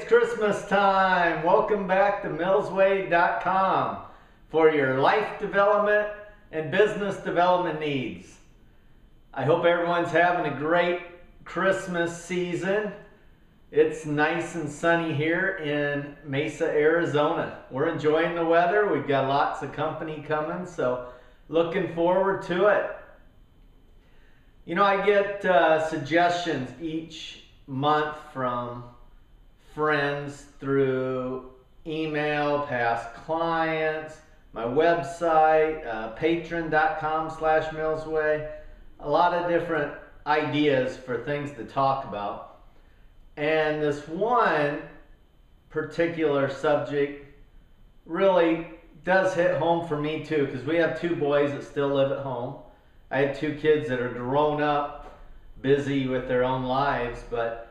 it's Christmas time. Welcome back to millsway.com for your life development and business development needs. I hope everyone's having a great Christmas season. It's nice and sunny here in Mesa, Arizona. We're enjoying the weather. We've got lots of company coming, so looking forward to it. You know, I get suggestions each month from friends through email, past clients, my website, patreon.com/millsway. A lot of different ideas for things to talk about. And this one particular subject really does hit home for me too, because we have two boys that still live at home. I have two kids that are grown up, busy with their own lives, but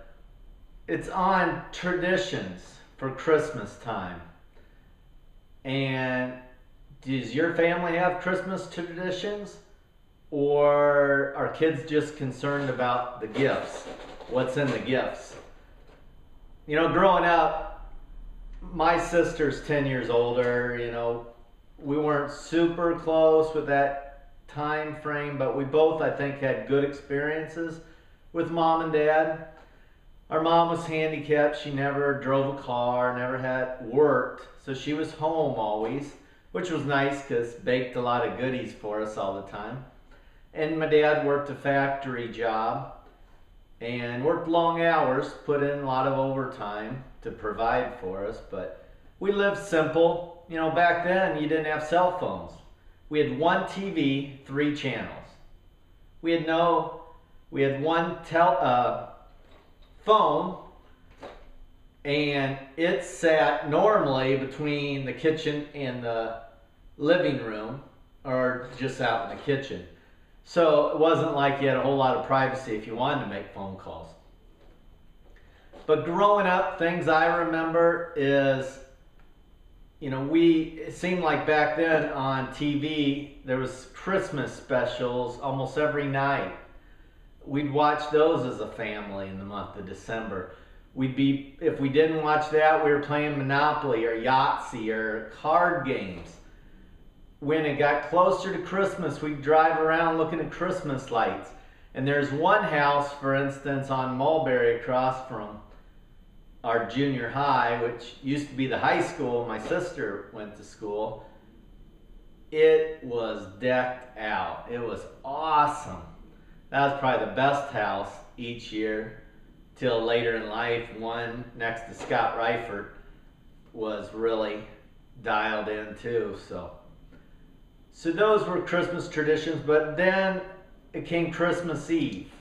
it's on traditions for Christmas time. And does your family have Christmas traditions? Or are kids just concerned about the gifts? What's in the gifts? You know, growing up, my sister's 10 years older. You know, we weren't super close with that time frame, but we both, I think, had good experiences with mom and dad. Our mom was handicapped. She never drove a car, never had worked, so she was home always, which was nice because baked a lot of goodies for us all the time. And my dad worked a factory job and worked long hours, put in a lot of overtime to provide for us, but we lived simple. You know, back then you didn't have cell phones. We had one TV, 3 channels. We had one phone, and it sat normally between the kitchen and the living room, or just out in the kitchen. So it wasn't like you had a whole lot of privacy if you wanted to make phone calls. But growing up, things I remember is, you know, it seemed like back then on TV, there was Christmas specials almost every night. We'd watch those as a family in the month of December. If we didn't watch that, we were playing Monopoly or Yahtzee or card games. When it got closer to Christmas, we'd drive around looking at Christmas lights. And there's one house, for instance, on Mulberry across from our junior high, which used to be the high school my sister went to school. It was decked out. It was awesome. That was probably the best house each year till later in life. One next to Scott Reifert was really dialed in too. So those were Christmas traditions, but then it came Christmas Eve.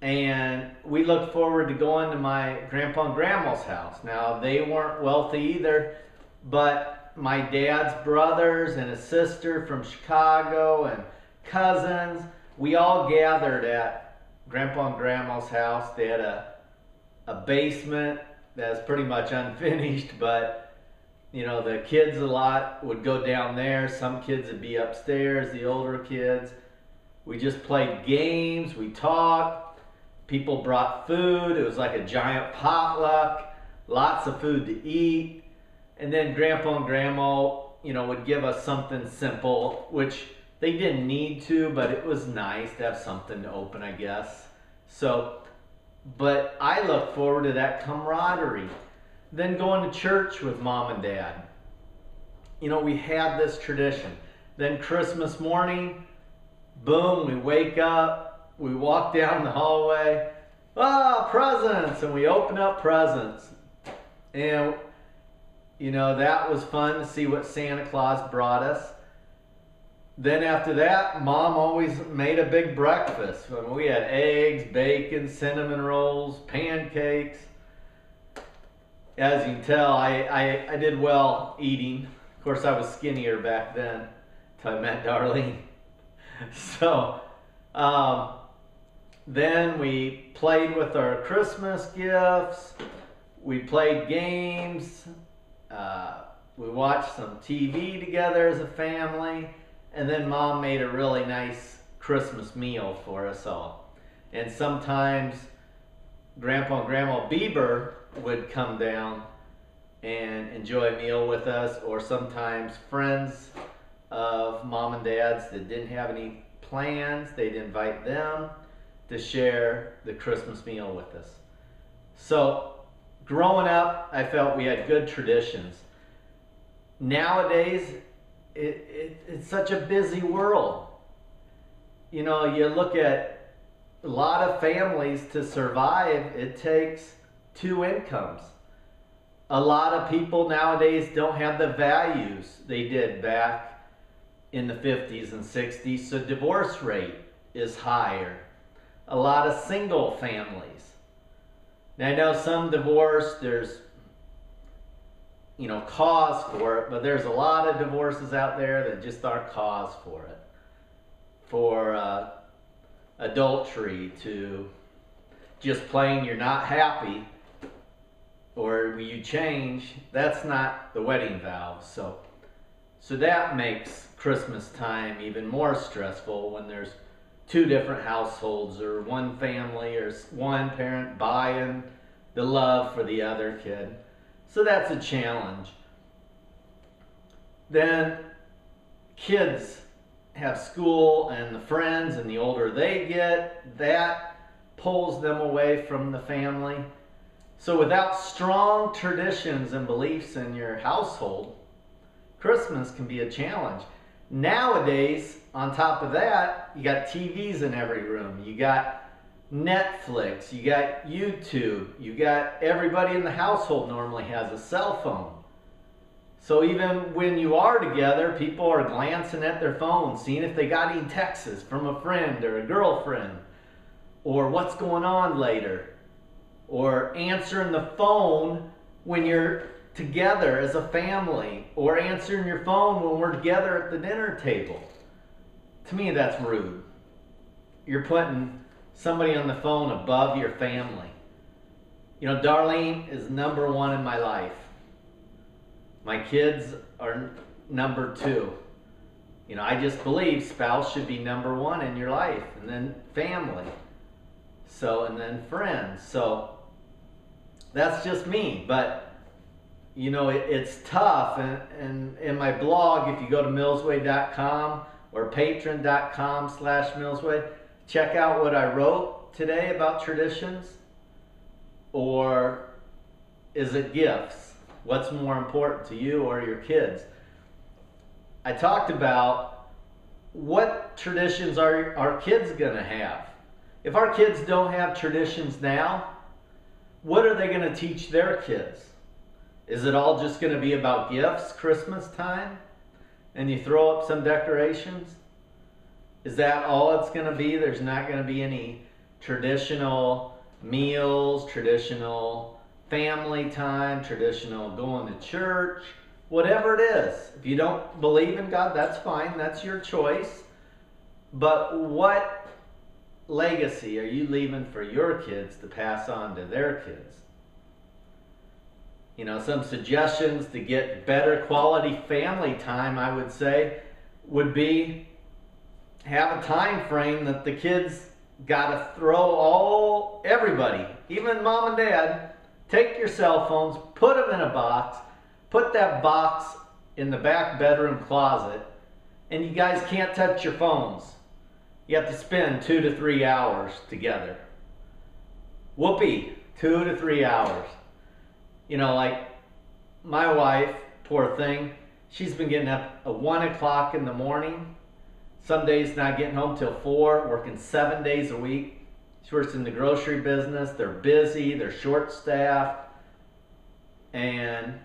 And we looked forward to going to my grandpa and grandma's house. Now, they weren't wealthy either, but my dad's brothers and his sister from Chicago and cousins, we all gathered at grandpa and grandma's house. They had a basement that was pretty much unfinished, but you know, the kids a lot would go down there. Some kids would be upstairs, the older kids. We just played games, we talked. People brought food. It was like a giant potluck, lots of food to eat. And then grandpa and grandma, you know, would give us something simple, which they didn't need to, but it was nice to have something to open, I guess. But I look forward to that camaraderie. Then going to church with mom and dad. You know, we had this tradition. Then Christmas morning, boom, we wake up, we walk down the hallway, presents, and we open up presents. And, you know, that was fun to see what Santa Claus brought us. Then after that, mom always made a big breakfast. We had eggs, bacon, cinnamon rolls, pancakes. As you can tell, I did well eating. Of course, I was skinnier back then until I met Darlene. So then we played with our Christmas gifts. We played games. We watched some TV together as a family. And then mom made a really nice Christmas meal for us all. And sometimes Grandpa and Grandma Bieber would come down and enjoy a meal with us, or sometimes friends of mom and dad's that didn't have any plans, they'd invite them to share the Christmas meal with us. So growing up, I felt we had good traditions. Nowadays, it's such a busy world. You know, you look at a lot of families to survive, it takes 2 incomes. A lot of people nowadays don't have the values they did back in the 50s and 60s, so divorce rate is higher. A lot of single families. Now I know some divorce, there's cause for it, but there's a lot of divorces out there that just aren't cause for it. For adultery, to just plain you're not happy, or you change, that's not the wedding vows. So that makes Christmas time even more stressful when there's 2 different households, or one family, or one parent buying the love for the other kid. So that's a challenge. Then kids have school and the friends, and the older they get, that pulls them away from the family. So without strong traditions and beliefs in your household, Christmas can be a challenge. Nowadays, on top of that, you got TVs in every room. You got Netflix, you got YouTube, you got everybody in the household normally has a cell phone. So even when you are together, people are glancing at their phones, seeing if they got any texts from a friend or a girlfriend, or what's going on later, or answering the phone when you're together as a family, or answering your phone when we're together at the dinner table. To me, that's rude. You're putting somebody on the phone above your family. You know, Darlene is number 1 in my life. My kids are number 2. You know, I just believe spouse should be number 1 in your life, and then family. And then friends. So that's just me. But, you know, it's tough. And in my blog, if you go to millsway.com or patron.com/millsway, check out what I wrote today about traditions. Or is it gifts? What's more important to you or your kids? I talked about what traditions are our kids going to have. If our kids don't have traditions now, what are they going to teach their kids? Is it all just going to be about gifts, Christmas time, and you throw up some decorations? Is that all it's going to be? There's not going to be any traditional meals, traditional family time, traditional going to church, whatever it is. If you don't believe in God, that's fine. That's your choice. But what legacy are you leaving for your kids to pass on to their kids? You know, some suggestions to get better quality family time, I would say, would be have a time frame that the kids got to throw everybody, even mom and dad, take your cell phones, put them in a box, put that box in the back bedroom closet, and you guys can't touch your phones. You have to spend 2 to 3 hours together. Whoopee, 2 to 3 hours. You know, like my wife, poor thing, she's been getting up at 1 o'clock in the morning. Some days not getting home till 4, working 7 days a week. She works in the grocery business. They're busy, they're short-staffed. And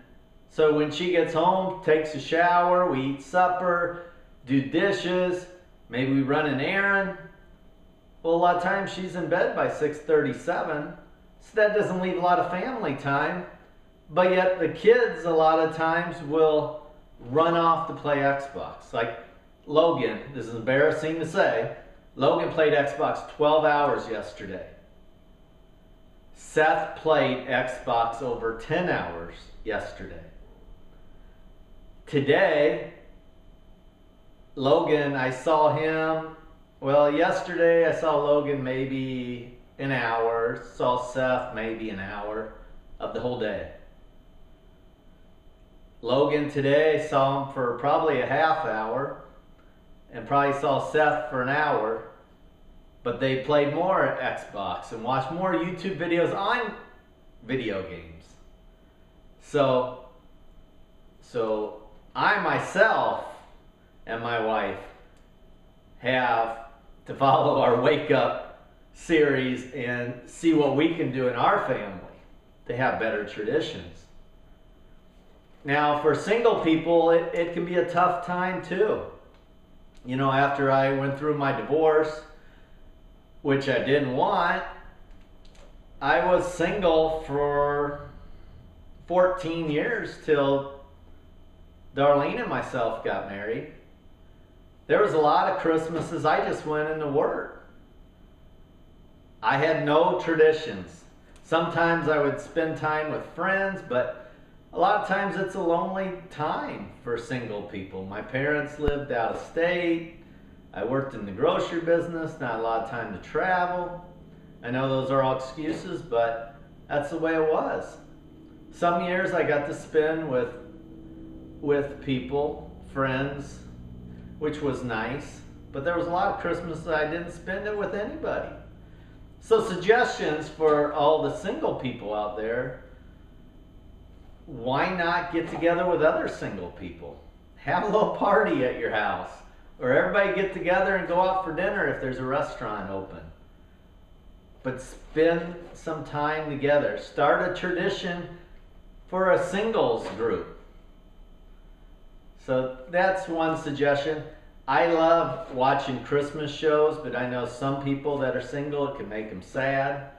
so when she gets home, takes a shower, we eat supper, do dishes, maybe we run an errand. Well, a lot of times she's in bed by 6:37, so that doesn't leave a lot of family time. But yet the kids a lot of times will run off to play Xbox. Like Logan, this is embarrassing to say, Logan played Xbox 12 hours yesterday. Seth played Xbox over 10 hours yesterday. Today, Logan, I saw him, yesterday I saw Logan maybe an hour, saw Seth maybe an hour. of the whole day. Logan today saw him for probably a half hour, and probably saw Seth for an hour, but they played more Xbox and watched more YouTube videos on video games. So I myself and my wife have to follow our Wake Up series and see what we can do in our family to have better traditions. Now, for single people, it can be a tough time too. You know, after I went through my divorce, which I didn't want, I was single for 14 years till Darlene and myself got married. There was a lot of Christmases I just went into work. I had no traditions. Sometimes I would spend time with friends, but a lot of times it's a lonely time for single people. My parents lived out of state. I worked in the grocery business, not a lot of time to travel. I know those are all excuses, but that's the way it was. Some years I got to spend with people, friends, which was nice, but there was a lot of Christmas that I didn't spend it with anybody. So suggestions for all the single people out there: why not get together with other single people? Have a little party at your house, or everybody get together and go out for dinner if there's a restaurant open. But spend some time together. Start a tradition for a singles group. So that's one suggestion. I love watching Christmas shows, but I know some people that are single, it can make them sad.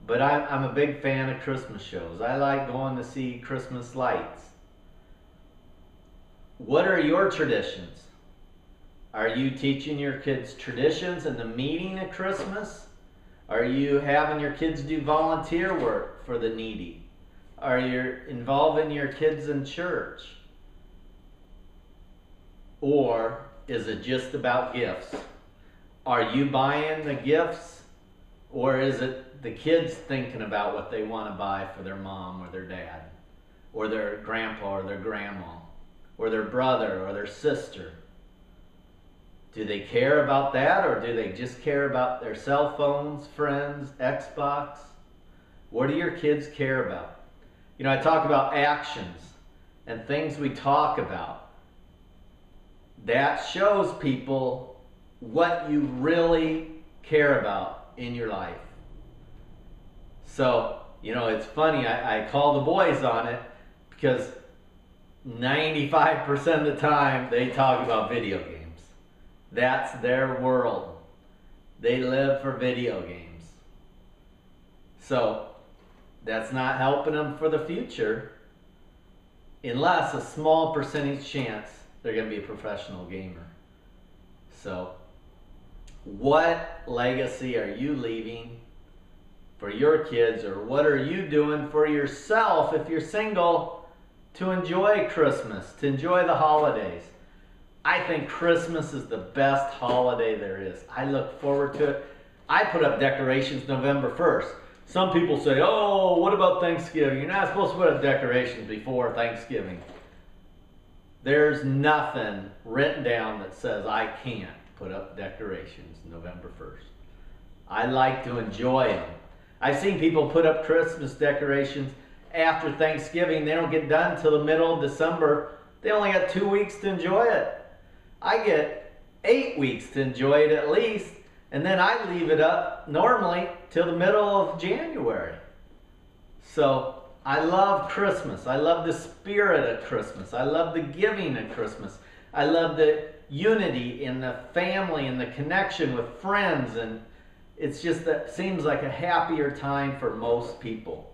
But I'm a big fan of Christmas shows. I like going to see Christmas lights. What are your traditions? Are you teaching your kids traditions in the meeting at Christmas? Are you having your kids do volunteer work for the needy? Are you involving your kids in church? Or is it just about gifts? Are you buying the gifts? Or is it the kids thinking about what they want to buy for their mom or their dad, or their grandpa or their grandma, or their brother or their sister? Do they care about that, or do they just care about their cell phones, friends, Xbox? What do your kids care about? You know, I talk about actions and things we talk about. That shows people what you really care about in your life. So, you know, it's funny, I call the boys on it because 95% of the time they talk about video games. That's their world. They live for video games. So, that's not helping them for the future unless a small percentage chance they're going to be a professional gamer. So, what legacy are you leaving for your kids, or what are you doing for yourself if you're single to enjoy Christmas, to enjoy the holidays? I think Christmas is the best holiday there is. I look forward to it. I put up decorations November 1st. Some people say, oh, what about Thanksgiving? You're not supposed to put up decorations before Thanksgiving. There's nothing written down that says I can't put up decorations November 1st. I like to enjoy them. I've seen people put up Christmas decorations after Thanksgiving. They don't get done until the middle of December. They only got 2 weeks to enjoy it. I get 8 weeks to enjoy it at least, and then I leave it up normally till the middle of January. So I love Christmas. I love the spirit of Christmas. I love the giving of Christmas. I love the unity in the family and the connection with friends, and it's just that seems like a happier time for most people.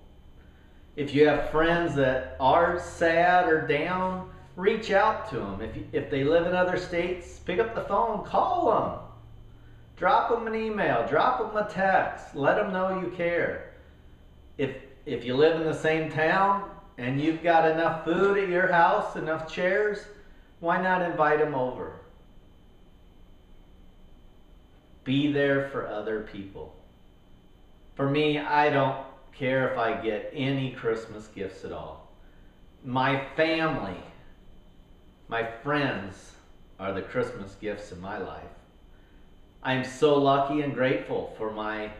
If you have friends that are sad or down, reach out to them. If they live in other states, pick up the phone, call them. Drop them an email, drop them a text, let them know you care. If you live in the same town and you've got enough food at your house, enough chairs, why not invite them over? Be there for other people. For me, I don't care if I get any Christmas gifts at all. My family, my friends are the Christmas gifts in my life. I'm so lucky and grateful for my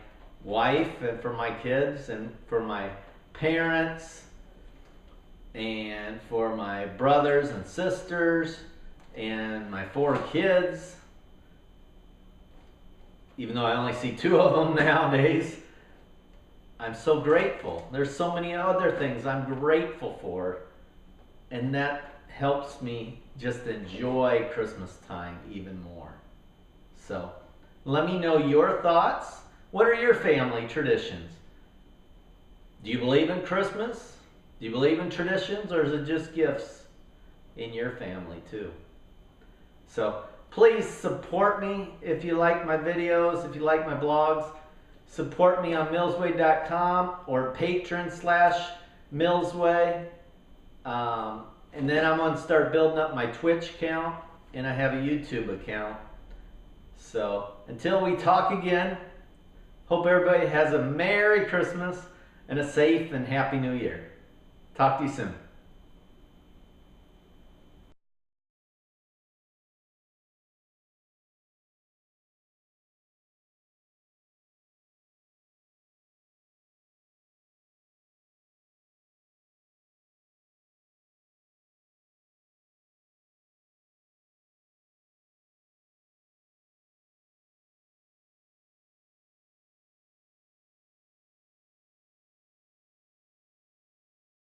wife and for my kids and for my parents and for my brothers and sisters and my 4 kids. Even though I only see 2 of them nowadays, I'm so grateful. There's so many other things I'm grateful for, and that helps me just enjoy Christmas time even more. So let me know your thoughts. What are your family traditions? Do you believe in Christmas? Do you believe in traditions, or is it just gifts in your family too? So please support me if you like my videos, if you like my blogs. Support me on millsway.com or patron/millsway. And then I'm going to start building up my Twitch account, and I have a YouTube account. So until we talk again, hope everybody has a Merry Christmas and a safe and Happy New Year. Talk to you soon.